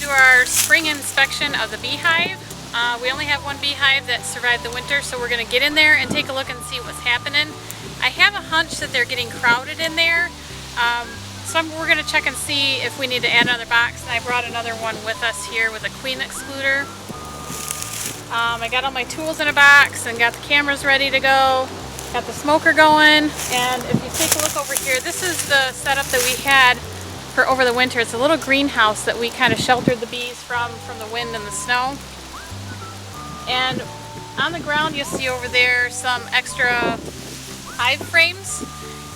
our spring inspection of the beehive. We only have one beehive that survived the winter, so we're going to get in there and take a look and see what's happening. I have a hunch that they're getting crowded in there, so we're going to check and see if we need to add another box. And I brought another one with us here with a queen excluder. I got all my tools in a box and got the cameras ready to go. Got the smoker going, and if you take a look over here, this is the setup that we had for over the winter. It's a little greenhouse that we kind of sheltered the bees from the wind and the snow. And on the ground you'll see over there some extra hive frames,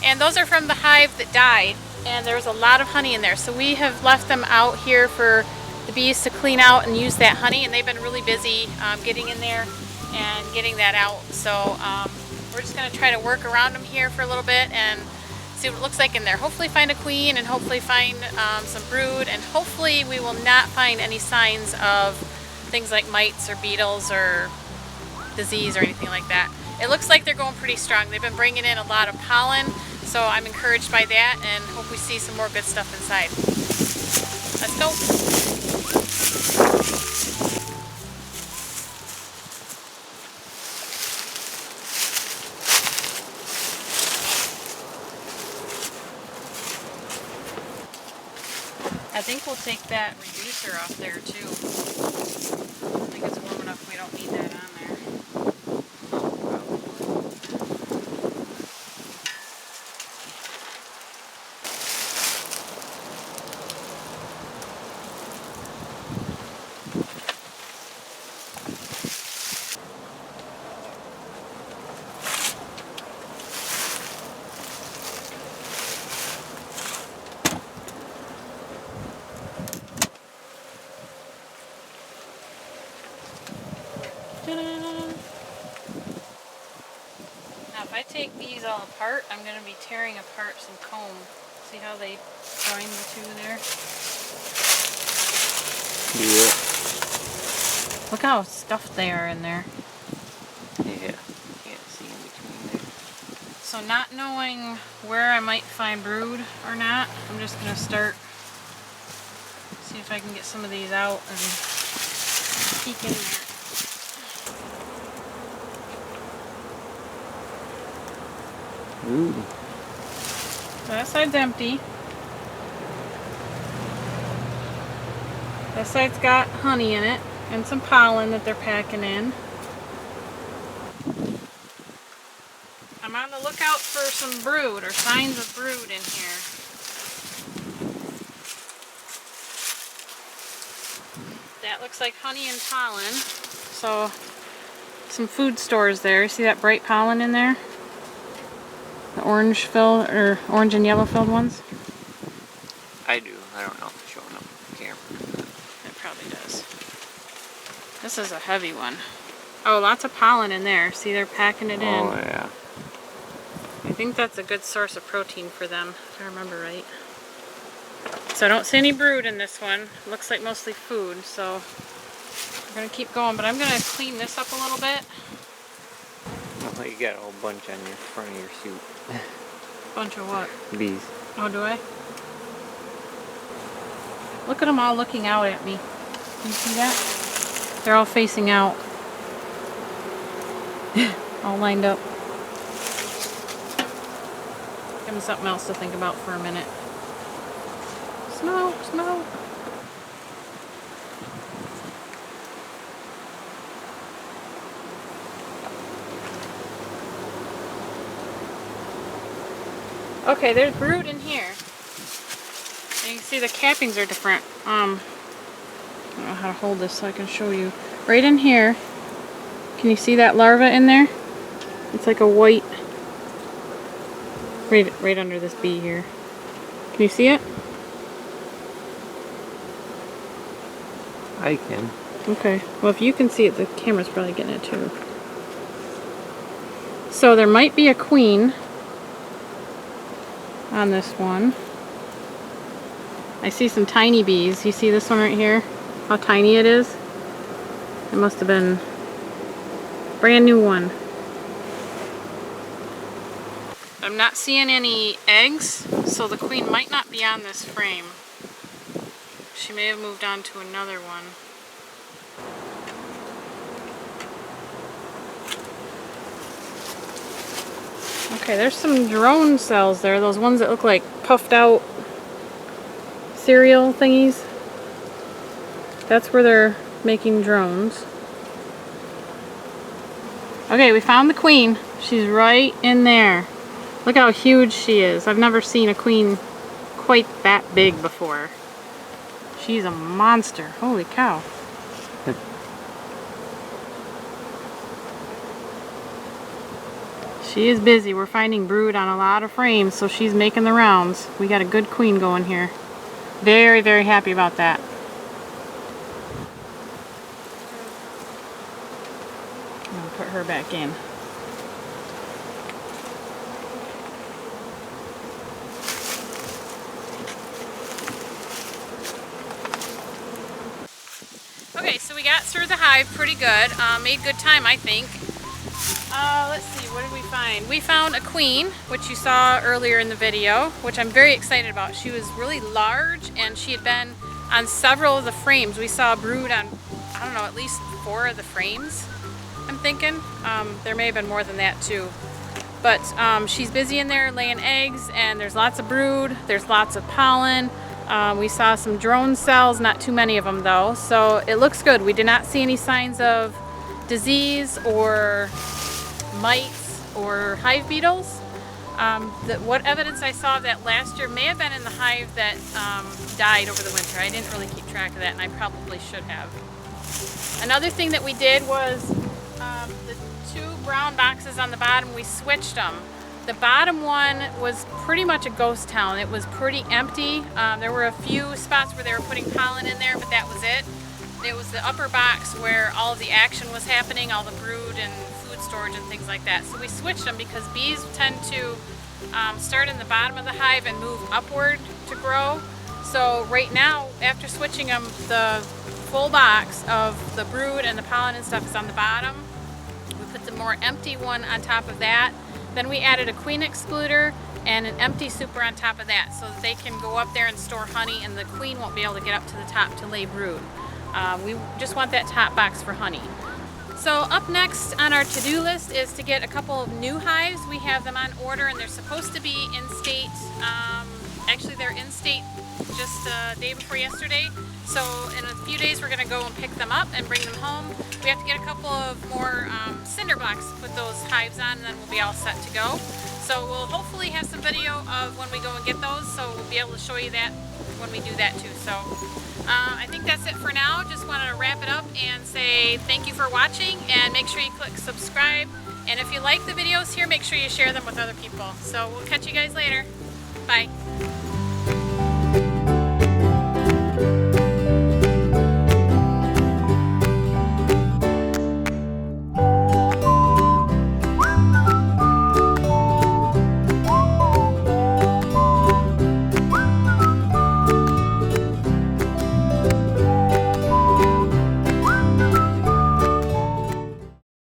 and those are from the hive that died, and there was a lot of honey in there, so we have left them out here for the bees to clean out and use that honey, and they've been really busy getting in there and getting that out. So we're just going to try to work around them here for a little bit and see what it looks like in there. Hopefully find a queen, and hopefully find some brood, and hopefully we will not find any signs of things like mites or beetles or disease or anything like that. It looks like they're going pretty strong. They've been bringing in a lot of pollen, so I'm encouraged by that and hope we see some more good stuff inside. Let's go. I think we'll take that reducer off there too. I think it's warm enough we don't need that on there. Now if I take these all apart, I'm going to be tearing apart some comb. See how they join the two there? Yeah. Look how stuffed they are in there. Yeah. Can't see in between there. So not knowing where I might find brood or not, I'm just going to start, see if I can get some of these out and peek in there. Ooh. So that side's empty. That side's got honey in it and some pollen that they're packing in. I'm on the lookout for some brood or signs of brood in here. That looks like honey and pollen. So some food stores there. See that bright pollen in there? The orange filled or orange and yellow filled ones? I do. I don't know if it's showing up on the camera. It probably does. This is a heavy one. Oh, lots of pollen in there. See, they're packing it in. Oh, yeah. I think that's a good source of protein for them, if I remember right. So I don't see any brood in this one. It looks like mostly food, so we're going to keep going. But I'm going to clean this up a little bit. Oh, you got a whole bunch on your front of your suit. Bunch of what? Bees. Oh, do I? Look at them all looking out at me. Can you see that? They're all facing out. All lined up. Give them something else to think about for a minute. Smoke, smoke. Okay, there's brood in here. And you can see the cappings are different. I don't know how to hold this so I can show you. Right in here, can you see that larva in there? It's like a white, right under this bee here. Can you see it? I can. Okay, well if you can see it, the camera's probably getting it too. So there might be a queen on this one. I see some tiny bees. You see this one right here? How tiny it is? It must have been a brand new one. I'm not seeing any eggs, so the queen might not be on this frame. She may have moved on to another one. Okay, there's some drone cells there. Those ones that look like puffed out cereal thingies. That's where they're making drones. Okay, we found the queen. She's right in there. Look how huge she is. I've never seen a queen quite that big before. She's a monster. Holy cow. She is busy. We're finding brood on a lot of frames, so she's making the rounds. We got a good queen going here. Very, very happy about that. I'll put her back in. Okay, so we got through the hive pretty good. Made good time, I think. Let's see, what did we find? We found a queen, which you saw earlier in the video, which I'm very excited about. She was really large, and she had been on several of the frames. We saw a brood on, I don't know, at least 4 of the frames, I'm thinking. There may have been more than that too. But she's busy in there laying eggs, and there's lots of brood, there's lots of pollen. We saw some drone cells, not too many of them though, so it looks good. We did not see any signs of disease or mites or hive beetles. What evidence I saw of that last year may have been in the hive that died over the winter. I didn't really keep track of that, and I probably should have. Another thing that we did was the 2 brown boxes on the bottom, we switched them. The bottom one was pretty much a ghost town. It was pretty empty. There were a few spots where they were putting pollen in there, but that was it. It was the upper box where all of the action was happening, all the brood and food storage and things like that. So we switched them because bees tend to start in the bottom of the hive and move upward to grow. So right now, after switching them, the full box of the brood and the pollen and stuff is on the bottom. We put the more empty one on top of that. Then we added a queen excluder and an empty super on top of that so that they can go up there and store honey, and the queen won't be able to get up to the top to lay brood. We just want that top box for honey. So up next on our to-do list is to get a couple of new hives. We have them on order, and they're supposed to be in state. Actually, they're in state just the day before yesterday. So in a few days, we're going to go and pick them up and bring them home. We have to get a couple of more cinder blocks to put those hives on, and then we'll be all set to go. So we'll hopefully have some video of when we go and get those, so we'll be able to show you that when we do that too. So I think that's it for now. Just wanted to wrap it up and say thank you for watching, and make sure you click subscribe. And if you like the videos here, make sure you share them with other people. So we'll catch you guys later. Bye.